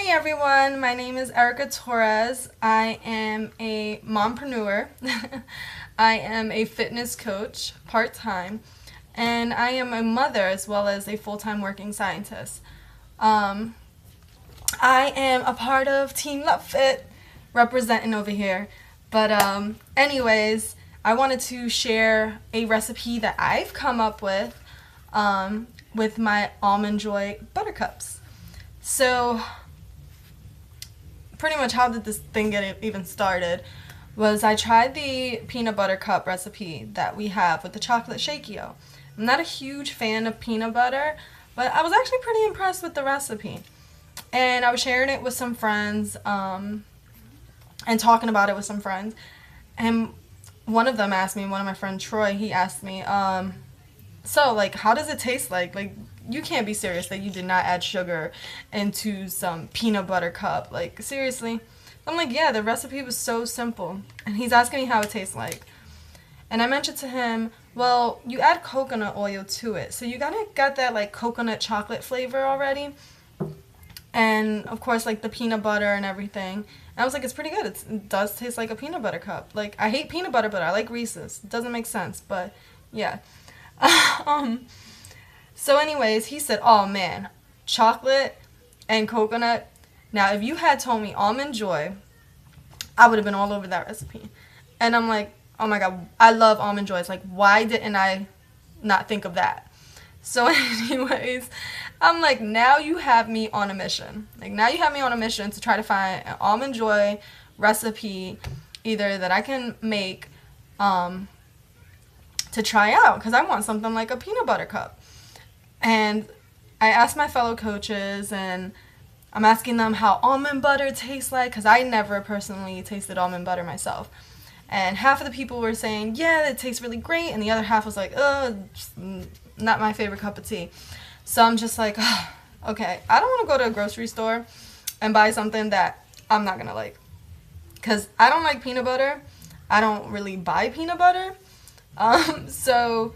Hey everyone, my name is Erica Torres. I am a mompreneur. I am a fitness coach part-time, and I am a mother as well as a full-time working scientist. Um, I am a part of Team Love Fit, representing over here. But anyways, I wanted to share a recipe that I've come up with my Almond Joy Buttercups. So pretty much how did this thing get even started was I tried the peanut butter cup recipe that we have with the chocolate shakeio. I'm not a huge fan of peanut butter, but I was actually pretty impressed with the recipe. And I was sharing it with some friends and talking about it with some friends. And one of them asked me, one of my friends, Troy, he asked me, so, like, how does it taste like? Like, you can't be serious that you did not add sugar into some peanut butter cup. Like, seriously? I'm like, yeah, the recipe was so simple. And he's asking me how it tastes like. And I mentioned to him, well, you add coconut oil to it. So you gotta get that, like, coconut chocolate flavor already. And, of course, like, the peanut butter and everything. And I was like, it's pretty good. It does taste like a peanut butter cup. Like, I hate peanut butter, but I like Reese's. It doesn't make sense, but, yeah. So anyways, he said, oh man, chocolate and coconut. Now, if you had told me Almond Joy, I would have been all over that recipe. And I'm like, oh my god, I love Almond Joy. It's like, why didn't I not think of that? So anyways, I'm like, now you have me on a mission. Like, now you have me on a mission to try to find an Almond Joy recipe, either that I can make, to try out, because I want something like a peanut butter cup. And I asked my fellow coaches, and I'm asking them how almond butter tastes like, because I never personally tasted almond butter myself. And half of the people were saying, yeah, it tastes really great, and the other half was like, not my favorite cup of tea. So I'm just like, okay, I don't want to go to a grocery store and buy something that I'm not going to like. Because I don't like peanut butter. I don't really buy peanut butter. So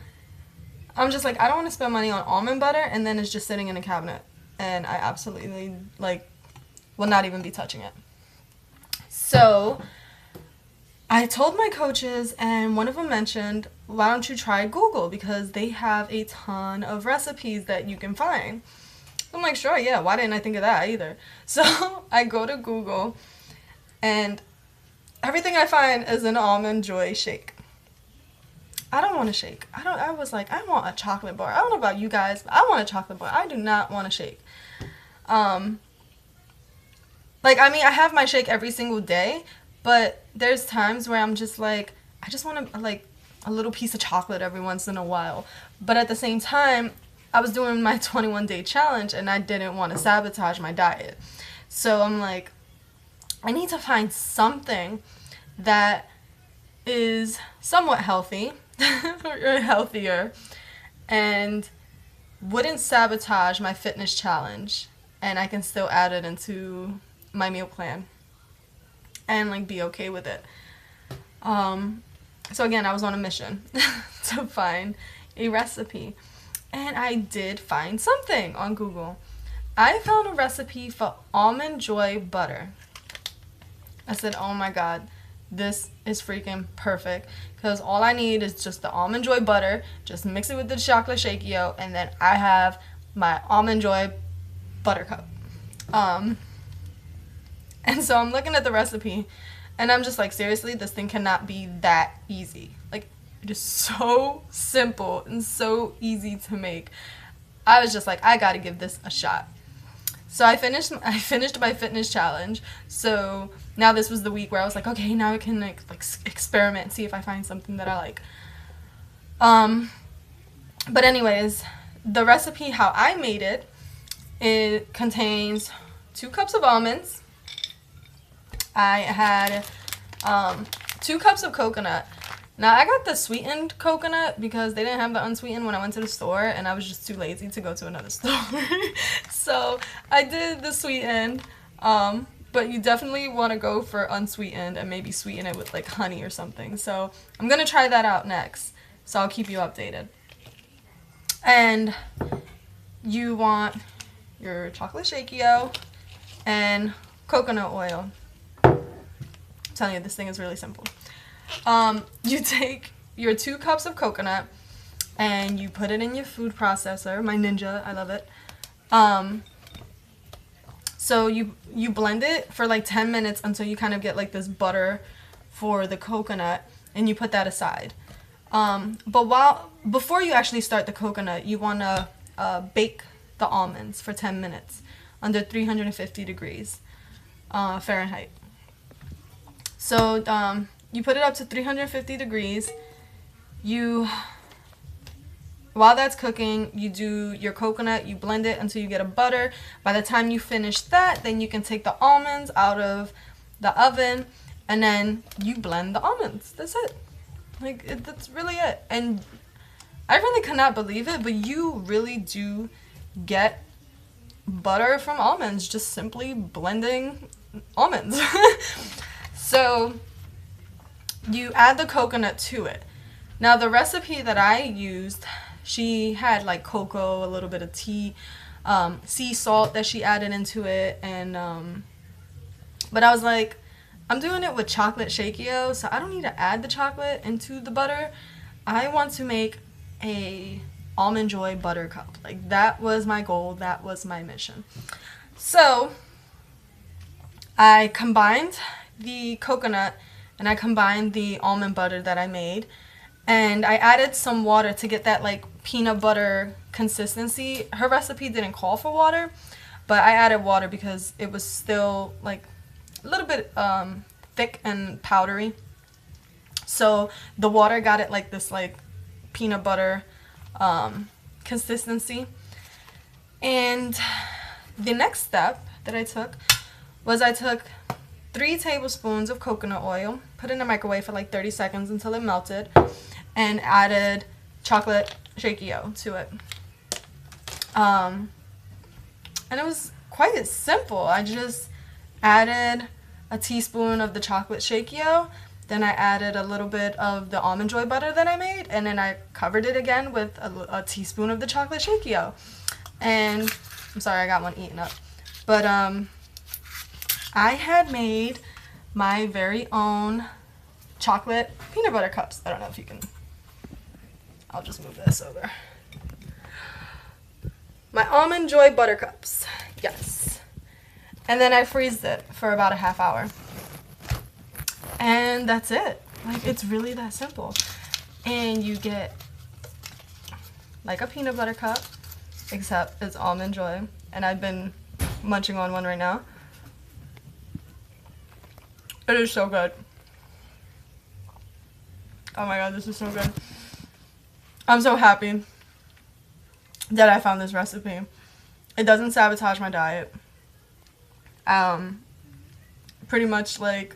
I'm just like, I don't want to spend money on almond butter and then it's just sitting in a cabinet. And I absolutely, like, will not even be touching it. So I told my coaches, and one of them mentioned, why don't you try Google? Because they have a ton of recipes that you can find. I'm like, sure, yeah, why didn't I think of that either? So I go to Google, and everything I find is an Almond Joy shake. I don't want a shake. I was like, I want a chocolate bar. I don't know about you guys, but I want a chocolate bar. I do not want a shake. Like, I mean, I have my shake every single day, but there's times where I'm just like, I just want to, like, a little piece of chocolate every once in a while. But at the same time, I was doing my 21-day challenge, and I didn't want to sabotage my diet. So I'm like, I need to find something that is somewhat healthy, or healthier, and wouldn't sabotage my fitness challenge, and I can still add it into my meal plan and, like, be okay with it. So again, I was on a mission to find a recipe, and I did find something on Google. I found a recipe for Almond Joy butter. I said, oh my god, this is freaking perfect, because all I need is just the Almond Joy butter, just mix it with the chocolate shakeio, and then I have my Almond Joy Buttercup. And so I'm looking at the recipe, and I'm just like, seriously, this thing cannot be that easy. Like, it is so simple and so easy to make. I was just like, I gotta give this a shot. So I finished my fitness challenge. So now this was the week where I was like, okay, now I can like experiment and see if I find something that I like. But anyways, the recipe, how I made it, it contains 2 cups of almonds. I had 2 cups of coconut. Now, I got the sweetened coconut because they didn't have the unsweetened when I went to the store, and I was just too lazy to go to another store. So I did the sweetened, but you definitely want to go for unsweetened and maybe sweeten it with, like, honey or something. So I'm going to try that out next, so I'll keep you updated. And you want your chocolate shakeio, and coconut oil. I'm telling you, this thing is really simple. You take your 2 cups of coconut and you put it in your food processor. My Ninja, I love it. So you blend it for like 10 minutes until you kind of get like this butter for the coconut, and you put that aside. But before you actually start the coconut, you want to bake the almonds for 10 minutes under 350 degrees Fahrenheit. So you put it up to 350 degrees. While that's cooking, you do your coconut, you blend it until you get a butter. By the time you finish that, then you can take the almonds out of the oven, and then you blend the almonds. That's it. That's really it. And I really cannot believe it, but you really do get butter from almonds just simply blending almonds. So you add the coconut to it. Now the recipe that I used, she had like cocoa, a little bit of tea, sea salt that she added into it, and but I was like, I'm doing it with chocolate shakeio, so I don't need to add the chocolate into the butter. I want to make a Almond Joy Buttercup. Like, that was my goal, that was my mission. So I combined the coconut and I combined the almond butter that I made, and I added some water to get that like peanut butter consistency. Her recipe didn't call for water, but I added water because it was still like a little bit thick and powdery. So the water got it like this like peanut butter consistency. And the next step that I took was I took 3 tablespoons of coconut oil, put it in the microwave for like 30 seconds until it melted, and added chocolate shakeio to it. And it was quite simple. I just added a teaspoon of the chocolate shakeio, then I added a little bit of the Almond Joy butter that I made, and then I covered it again with a teaspoon of the chocolate shakeio. And I'm sorry, I got one eaten up. But I had made my very own chocolate peanut butter cups. I don't know if you can, I'll just move this over. My Almond Joy Buttercups, yes. And then I freezed it for about a half hour. And that's it. Like, it's really that simple. And you get like a peanut butter cup, except it's Almond Joy. And I've been munching on one right now. It is so good. Oh my god, this is so good. I'm so happy that I found this recipe. It doesn't sabotage my diet. Pretty much like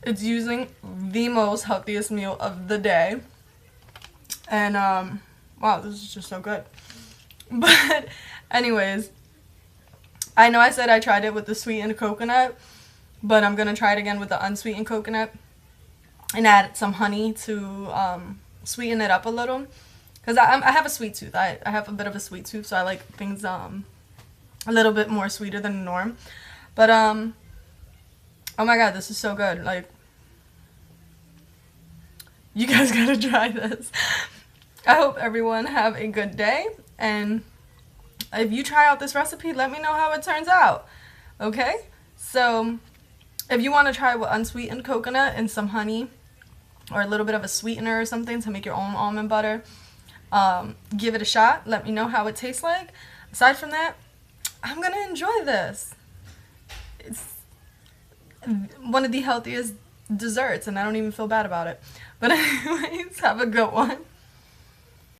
it's using the most healthiest meal of the day. And wow, this is just so good. But anyways, I know I said I tried it with the sweetened coconut, but I'm gonna try it again with the unsweetened coconut and add some honey to sweeten it up a little, because I have a sweet tooth. I have a bit of a sweet tooth, so I like things a little bit more sweeter than the norm. But oh my god, this is so good. Like, you guys gotta try this. I hope everyone have a good day, and if you try out this recipe, let me know how it turns out. Okay? So if you want to try with unsweetened coconut and some honey or a little bit of a sweetener or something to make your own almond butter, give it a shot. Let me know how it tastes like. Aside from that, I'm gonna enjoy this. It's one of the healthiest desserts, and I don't even feel bad about it. But anyways, have a good one.